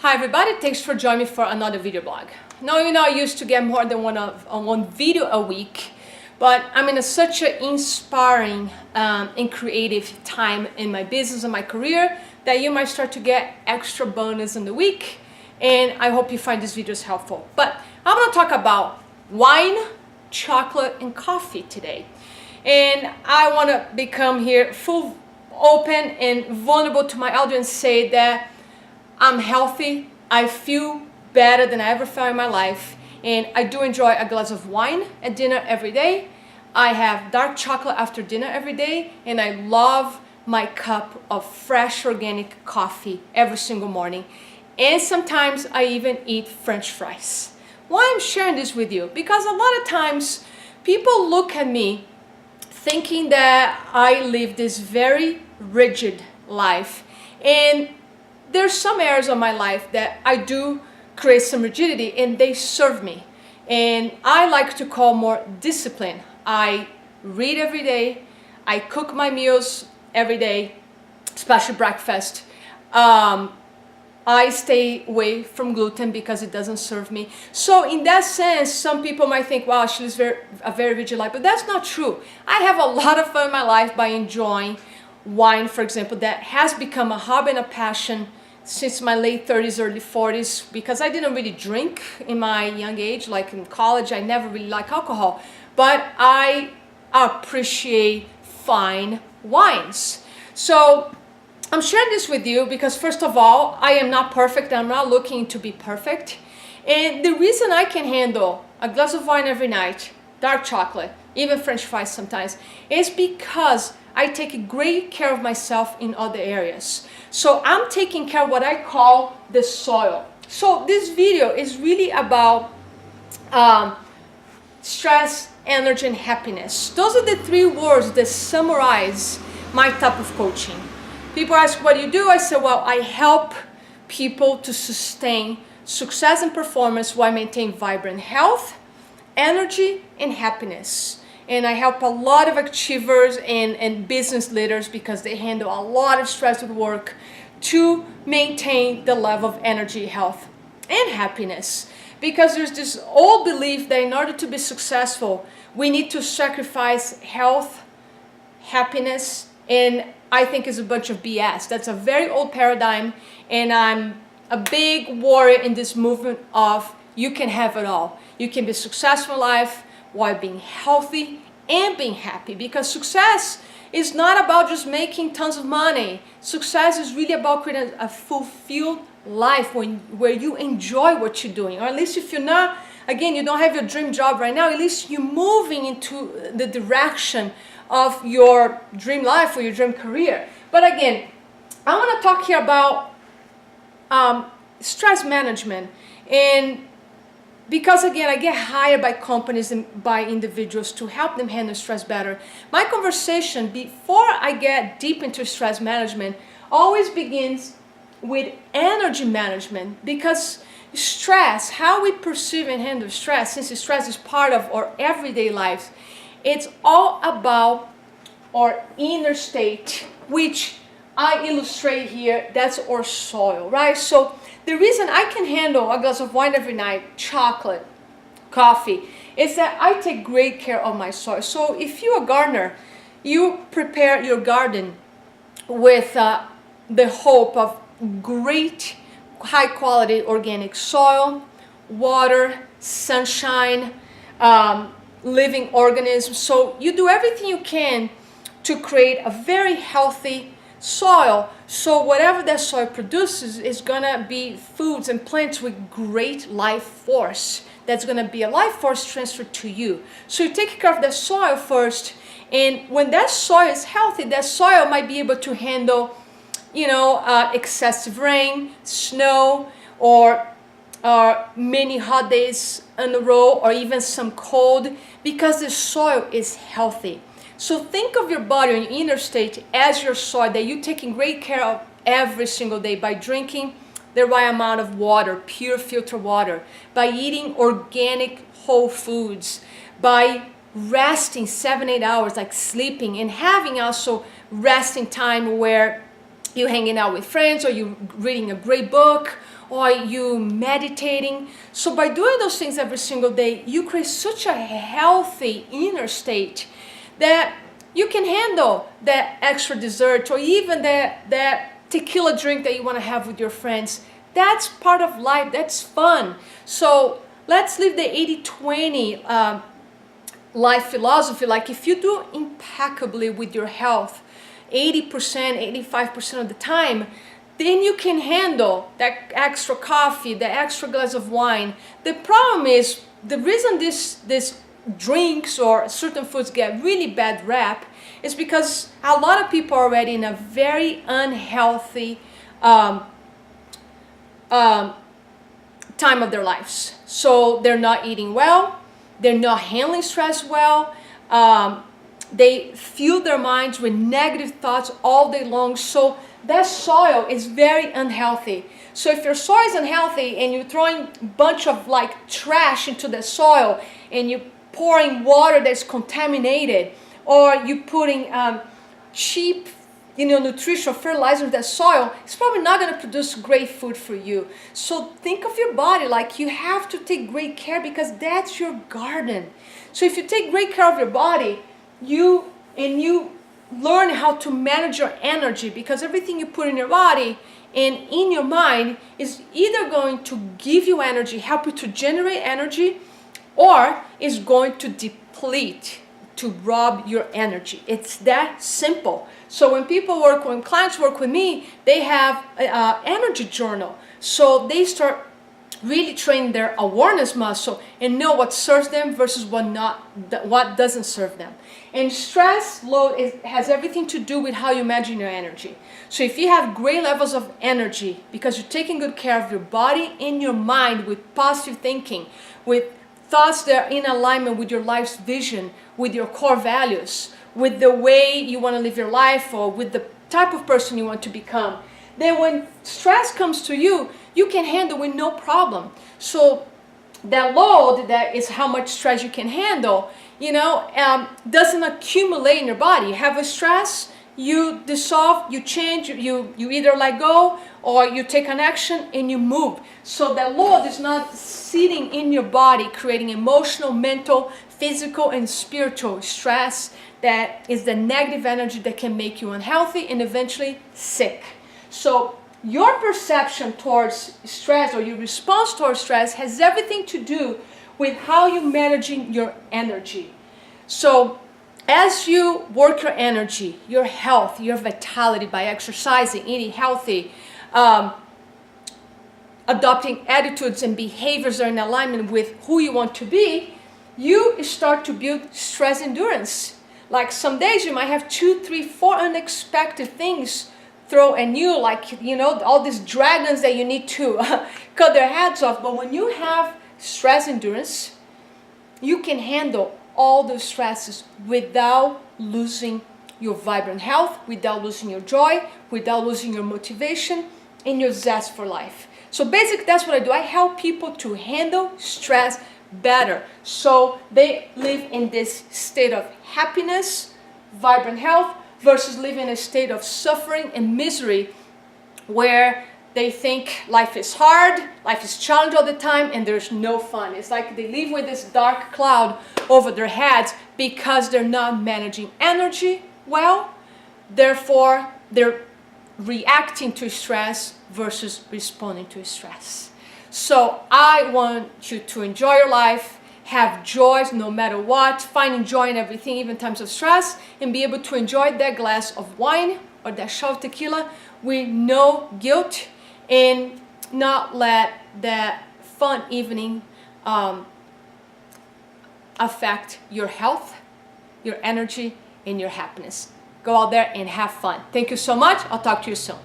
Hi everybody, thanks for joining me for another video blog. Now you know I used to get more than one video a week, but I'm in such an inspiring and creative time in my business and my career that you might start to get extra bonus in the week, and I hope you find these videos helpful. But I'm going to talk about wine, chocolate, and coffee today. And I want to become here full open and vulnerable to my audience, say that I'm healthy, I feel better than I ever felt in my life, and I do enjoy a glass of wine at dinner every day. I have dark chocolate after dinner every day, and I love my cup of fresh organic coffee every single morning. And sometimes I even eat French fries. Why I'm sharing this with you? Because a lot of times people look at me thinking that I live this very rigid life, and there's some areas of my life that I do create some rigidity and they serve me. And I like to call more discipline. I read every day, I cook my meals every day, especially breakfast. I stay away from gluten because it doesn't serve me. So in that sense, some people might think, wow, she lives a very rigid life, but that's not true. I have a lot of fun in my life by enjoying wine, for example, that has become a hobby and a passion since my late 30s, early 40s, because I didn't really drink in my young age. Like in college, I never really liked alcohol, but I appreciate fine wines. So I'm sharing this with you because, first of all, I am not perfect. I'm not looking to be perfect. And the reason I can handle a glass of wine every night, dark chocolate, even French fries sometimes, is because I take great care of myself in other areas. So I'm taking care of what I call the soil. So this video is really about stress, energy, and happiness. Those are the three words that summarize my type of coaching. People ask, what do you do? I say, well, I help people to sustain success and performance while maintaining vibrant health, energy, and happiness. And I help a lot of achievers and business leaders, because they handle a lot of stress at work, to maintain the level of energy, health, and happiness. Because there's this old belief that in order to be successful, we need to sacrifice health, happiness, and I think it's a bunch of BS. That's a very old paradigm, and I'm a big warrior in this movement of you can have it all. You can be successful in life while being healthy and being happy, because success is not about just making tons of money. Success is really about creating a fulfilled life where you enjoy what you're doing, or at least if you're not, again, you don't have your dream job right now, at least you're moving into the direction of your dream life or your dream career. But again, I want to talk here about stress management, and because again, I get hired by companies and by individuals to help them handle stress better. My conversation before I get deep into stress management always begins with energy management, because stress, how we perceive and handle stress, since stress is part of our everyday lives, it's all about our inner state, which I illustrate here. That's our soil, right? So the reason I can handle a glass of wine every night, chocolate, coffee, is that I take great care of my soil. So if you're a gardener, you prepare your garden with the hope of great, high quality organic soil, water, sunshine, living organisms. So you do everything you can to create a very healthy soil, so whatever that soil produces is gonna be foods and plants with great life force. That's gonna be a life force transferred to you. So you take care of that soil first, and when that soil is healthy, that soil might be able to handle, excessive rain, snow, or many hot days in a row, or even some cold, because the soil is healthy. So think of your body and your inner state as your soil that you're taking great care of every single day by drinking the right amount of water, pure filter water, by eating organic whole foods, by resting 7-8 hours, like sleeping, and having also resting time where you're hanging out with friends, or you're reading a great book, or you meditating. So by doing those things every single day, you create such a healthy inner state that you can handle that extra dessert or even that tequila drink that you want to have with your friends. That's part of life. That's fun. So let's live the 80-20 life philosophy. Like if you do impeccably with your health 80%, 85% of the time, then you can handle that extra coffee, the extra glass of wine. The problem is, the reason this drinks or certain foods get really bad rap is because a lot of people are already in a very unhealthy time of their lives. So they're not eating well, they're not handling stress well, they fuel their minds with negative thoughts all day long. So that soil is very unhealthy. So if your soil is unhealthy and you're throwing a bunch of like trash into the soil and you're pouring water that's contaminated, or you putting cheap nutritional fertilizer in that soil, it's probably not going to produce great food for you. So think of your body like you have to take great care, because that's your garden. So if you take great care of your body, you learn how to manage your energy, because everything you put in your body and in your mind is either going to give you energy, help you to generate energy, or is going to deplete, to rob your energy. It's that simple. So when clients work with me, they have an energy journal. So they start really training their awareness muscle and know what serves them versus what doesn't serve them. And stress load has everything to do with how you manage your energy. So if you have great levels of energy because you're taking good care of your body and your mind with positive thinking, with thoughts that are in alignment with your life's vision, with your core values, with the way you want to live your life, or with the type of person you want to become, then when stress comes to you, you can handle with no problem. So that load, that is how much stress you can handle, doesn't accumulate in your body. You have a stress, you dissolve, you change, you either let go or you take an action and you move. So that load is not sitting in your body, creating emotional, mental, physical, and spiritual stress. That is the negative energy that can make you unhealthy and eventually sick. So your perception towards stress, or your response towards stress, has everything to do with how you're managing your energy. So as you work your energy, your health, your vitality by exercising, eating healthy, adopting attitudes and behaviors that are in alignment with who you want to be, you start to build stress endurance. Like some days you might have 2, 3, 4 unexpected things throw at you, like all these dragons that you need to cut their heads off. But when you have stress endurance, you can handle all those stresses without losing your vibrant health, without losing your joy, without losing your motivation and your zest for life. So basically that's what I do. I help people to handle stress better, so they live in this state of happiness, vibrant health, versus living in a state of suffering and misery where they think life is hard, life is challenging all the time, and there's no fun. It's like they live with this dark cloud over their heads because they're not managing energy well. Therefore, they're reacting to stress versus responding to stress. So I want you to enjoy your life, have joy no matter what, finding joy in everything, even in times of stress, and be able to enjoy that glass of wine or that shot of tequila with no guilt, and not let that fun evening affect your health, your energy, and your happiness. Go out there and have fun. Thank you so much. I'll talk to you soon.